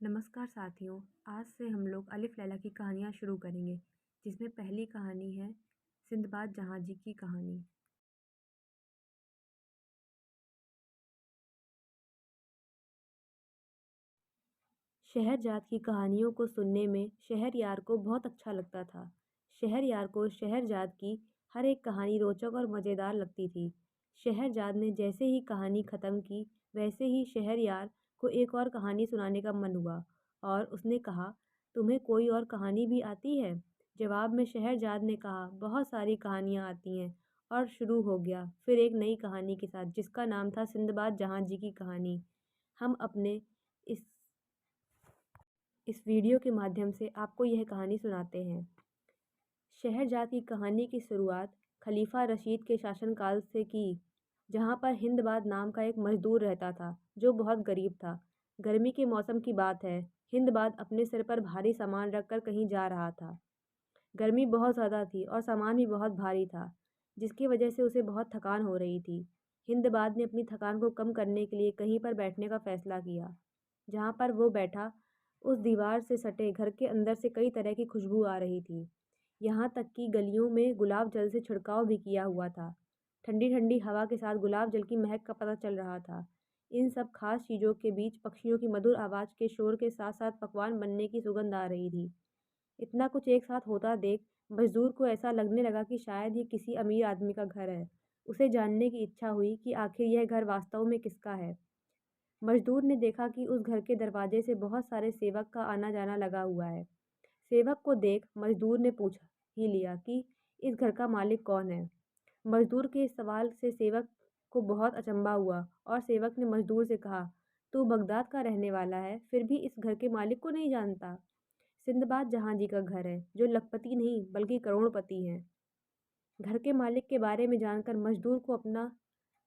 नमस्कार साथियों। आज से हम लोग अलिफ लैला की कहानियाँ शुरू करेंगे, जिसमें पहली कहानी है सिंदबाद जहांजी की कहानी। शहरजाद की कहानियों को सुनने में शहरयार को बहुत अच्छा लगता था। शहरयार को शहरजाद की हर एक कहानी रोचक और मज़ेदार लगती थी। शहरजाद ने जैसे ही कहानी ख़त्म की, वैसे ही शहरयार को एक और कहानी सुनाने का मन हुआ और उसने कहा, तुम्हें कोई और कहानी भी आती है? जवाब में शहरजाद ने कहा, बहुत सारी कहानियाँ आती हैं। और शुरू हो गया फिर एक नई कहानी के साथ, जिसका नाम था सिंदबाद जहांजी की कहानी। हम अपने इस इस वीडियो के माध्यम से आपको यह कहानी सुनाते हैं। शहरजाद की कहानी की शुरुआत खलीफा रशीद के शासनकाल से की, जहाँ पर हिंदबाद नाम का एक मजदूर रहता था जो बहुत गरीब था। गर्मी के मौसम की बात है। हिंदबाद अपने सिर पर भारी सामान रखकर कहीं जा रहा था। गर्मी बहुत ज़्यादा थी और सामान भी बहुत भारी था, जिसकी वजह से उसे बहुत थकान हो रही थी। हिंदबाद ने अपनी थकान को कम करने के लिए कहीं पर बैठने का फैसला किया। जहाँ पर वो बैठा, उस दीवार से सटे घर के अंदर से कई तरह की खुशबू आ रही थी। यहाँ तक कि गलियों में गुलाब जल से छिड़काव भी किया हुआ था। ठंडी ठंडी हवा के साथ गुलाब जल की महक का पता चल रहा था। इन सब खास चीज़ों के बीच पक्षियों की मधुर आवाज़ के शोर के साथ साथ पकवान बनने की सुगंध आ रही थी। इतना कुछ एक साथ होता देख मजदूर को ऐसा लगने लगा कि शायद ये किसी अमीर आदमी का घर है। उसे जानने की इच्छा हुई कि आखिर यह घर वास्तव में किसका है। मजदूर ने देखा कि उस घर के दरवाजे से बहुत सारे सेवक का आना जाना लगा हुआ है। सेवक को देख मजदूर ने पूछ ही लिया कि इस घर का मालिक कौन है। मजदूर के इस सवाल से सेवक को बहुत अचंभा हुआ और सेवक ने मजदूर से कहा, तू बगदाद का रहने वाला है, फिर भी इस घर के मालिक को नहीं जानता? सिंदबाद जहांजी का घर है, जो लखपति नहीं बल्कि करोड़पति हैं। घर के मालिक के बारे में जानकर मजदूर को अपना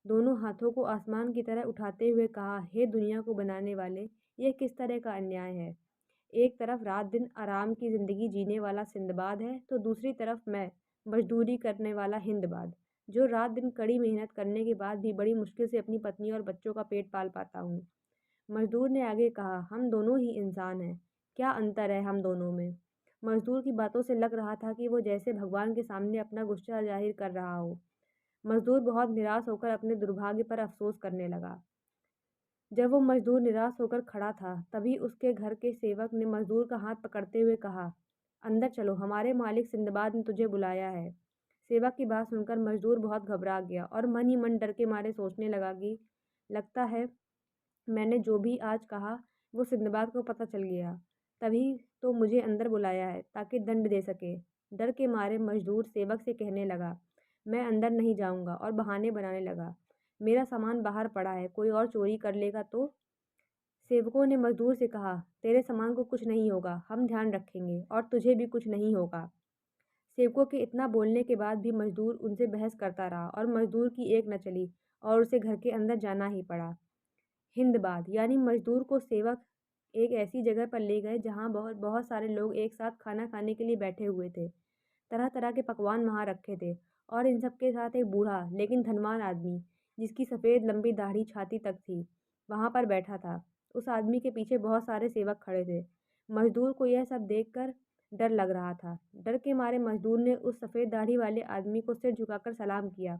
दोनों हाथों को आसमान की तरह उठाते हुए कहा, हे दुनिया को बनाने वाले, यह किस तरह का अन्याय है। एक तरफ रात दिन आराम की ज़िंदगी जीने वाला सिंदबाद है, तो दूसरी तरफ मैं, मजदूरी करने वाला हिंदबाद, जो रात दिन कड़ी मेहनत करने के बाद भी बड़ी मुश्किल से अपनी पत्नी और बच्चों का पेट पाल पाता हूँ। मजदूर ने आगे कहा, हम दोनों ही इंसान हैं, क्या अंतर है हम दोनों में? मजदूर की बातों से लग रहा था कि वो जैसे भगवान के सामने अपना गुस्सा जाहिर कर रहा हो। मजदूर बहुत निराश होकर अपने दुर्भाग्य पर अफसोस करने लगा। जब वो मजदूर निराश होकर खड़ा था, तभी उसके घर के सेवक ने मजदूर का हाथ पकड़ते हुए कहा, अंदर चलो, हमारे मालिक सिंदबाद ने तुझे बुलाया है। सेवक की बात सुनकर मजदूर बहुत घबरा गया और मन ही मन डर के मारे सोचने लगा कि लगता है मैंने जो भी आज कहा वो सिंदबाद को पता चल गया, तभी तो मुझे अंदर बुलाया है ताकि दंड दे सके। डर के मारे मजदूर सेवक से कहने लगा, मैं अंदर नहीं जाऊंगा, और बहाने बनाने लगा, मेरा सामान बाहर पड़ा है, कोई और चोरी कर लेगा तो? सेवकों ने मजदूर से कहा, तेरे सामान को कुछ नहीं होगा, हम ध्यान रखेंगे, और तुझे भी कुछ नहीं होगा। सेवकों के इतना बोलने के बाद भी मजदूर उनसे बहस करता रहा और मजदूर की एक न चली और उसे घर के अंदर जाना ही पड़ा। हिंदबाद यानी मजदूर को सेवक एक ऐसी जगह पर ले गए जहाँ बहुत बहुत सारे लोग एक साथ खाना खाने के लिए बैठे हुए थे। तरह तरह के पकवान वहाँ रखे थे और इन सब के साथ एक बूढ़ा लेकिन धनवान आदमी, जिसकी सफ़ेद लंबी दाढ़ी छाती तक थी, वहाँ पर बैठा था। उस आदमी के पीछे बहुत सारे सेवक खड़े थे। मजदूर को यह सब देखकर डर लग रहा था। डर के मारे मजदूर ने उस सफ़ेद दाढ़ी वाले आदमी को सिर झुकाकर सलाम किया।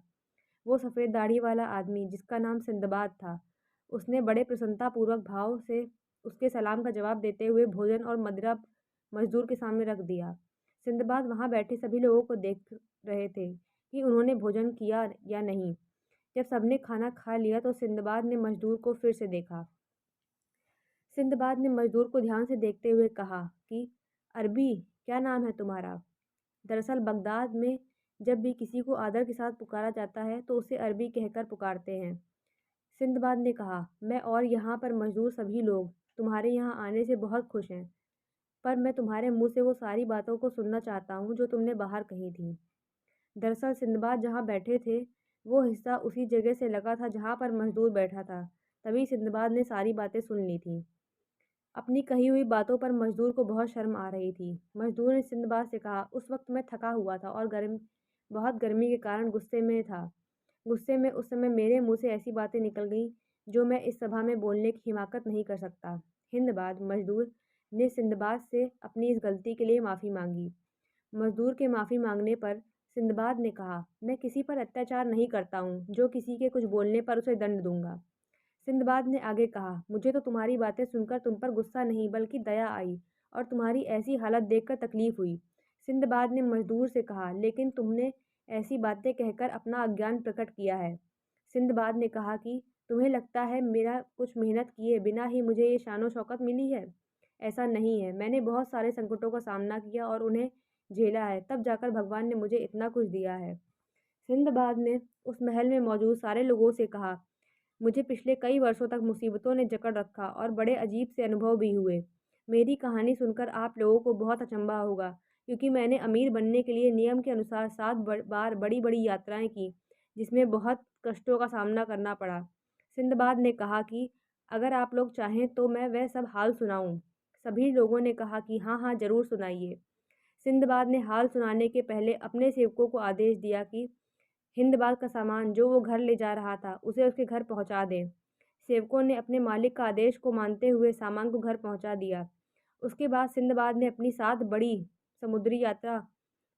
वो सफ़ेद दाढ़ी वाला आदमी, जिसका नाम सिंदबाद था, उसने बड़े प्रसन्नतापूर्वक भाव से उसके सलाम का जवाब देते हुए भोजन और मदिरा मजदूर के सामने रख दिया। सिंदबाद वहाँ बैठे सभी लोगों को देख रहे थे कि उन्होंने भोजन किया या नहीं। जब सबने खाना खा लिया तो सिंदबाद ने मजदूर को फिर से देखा। सिंदबाद ने मजदूर को ध्यान से देखते हुए कहा कि अरबी, क्या नाम है तुम्हारा? दरअसल बगदाद में जब भी किसी को आदर के साथ पुकारा जाता है तो उसे अरबी कहकर पुकारते हैं। सिंदबाद ने कहा, मैं और यहाँ पर मौजूद सभी लोग तुम्हारे यहाँ आने से बहुत खुश हैं, पर मैं तुम्हारे मुंह से वो सारी बातों को सुनना चाहता हूँ जो तुमने बाहर कही थी। दरअसल सिंदबाद जहाँ बैठे थे, वो हिस्सा उसी जगह से लगा था जहाँ पर मजदूर बैठा था। तभी सिंदबाद ने सारी बातें सुन ली थी। अपनी कही हुई बातों पर मजदूर को बहुत शर्म आ रही थी। मजदूर ने सिंदबाद से कहा, उस वक्त मैं थका हुआ था और बहुत गर्मी के कारण गुस्से में था। गुस्से में उस समय मेरे मुंह से ऐसी बातें निकल गईं जो मैं इस सभा में बोलने की हिमाकत नहीं कर सकता। हिंदबाद मजदूर ने सिंदबाद से अपनी इस गलती के लिए माफ़ी मांगी। मजदूर के माफ़ी मांगने पर सिंदबाद ने कहा, मैं किसी पर अत्याचार नहीं करता हूँ जो किसी के कुछ बोलने पर उसे दंड दूंगा। सिंदबाद ने आगे कहा, मुझे तो तुम्हारी बातें सुनकर तुम पर गुस्सा नहीं बल्कि दया आई और तुम्हारी ऐसी हालत देखकर तकलीफ हुई। सिंदबाद ने मजदूर से कहा, लेकिन तुमने ऐसी बातें कहकर अपना अज्ञान प्रकट किया है। सिंदबाद ने कहा कि तुम्हें लगता है मेरा कुछ मेहनत किए बिना ही मुझे ये शानो शौकत मिली है। ऐसा नहीं है, मैंने बहुत सारे संकटों का सामना किया और उन्हें झेला है, तब जाकर भगवान ने मुझे इतना कुछ दिया है। सिंदबाद ने उस महल में मौजूद सारे लोगों से कहा, मुझे पिछले कई वर्षों तक मुसीबतों ने जकड़ रखा और बड़े अजीब से अनुभव भी हुए। मेरी कहानी सुनकर आप लोगों को बहुत अचंभा होगा, क्योंकि मैंने अमीर बनने के लिए नियम के अनुसार 7 बार बड़ी-बड़ी यात्राएं की, जिसमें बहुत कष्टों का सामना करना पड़ा। सिंदबाद ने कहा कि अगर आप लोग चाहें तो मैं वह सब हाल सुनाऊं। सभी लोगों ने कहा कि हाँ हाँ ज़रूर सुनाइए। सिंदबाद ने हाल सुनाने के पहले अपने सेवकों को आदेश दिया कि हिंदबाद का सामान जो वो घर ले जा रहा था उसे उसके घर पहुंचा दें। सेवकों ने अपने मालिक का आदेश को मानते हुए सामान को घर पहुंचा दिया। उसके बाद सिंदबाद ने अपनी 7 बड़ी समुद्री यात्रा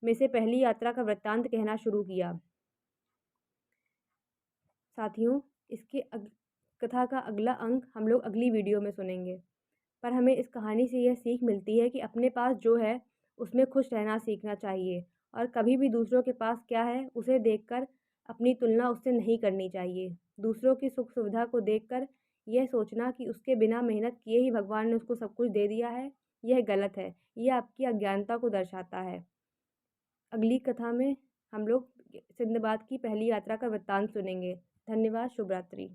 में से पहली यात्रा का वृत्तांत कहना शुरू किया। साथियों, कथा का अगला अंक हम लोग अगली वीडियो में सुनेंगे। पर हमें इस कहानी से यह सीख मिलती है कि अपने पास जो है उसमें खुश रहना सीखना चाहिए और कभी भी दूसरों के पास क्या है उसे देखकर अपनी तुलना उससे नहीं करनी चाहिए। दूसरों की सुख सुविधा को देखकर यह सोचना कि उसके बिना मेहनत किए ही भगवान ने उसको सब कुछ दे दिया है, यह गलत है। यह आपकी अज्ञानता को दर्शाता है। अगली कथा में हम लोग सिंदबाद की पहली यात्रा का वृत्तांत सुनेंगे। धन्यवाद। शुभ रात्रि।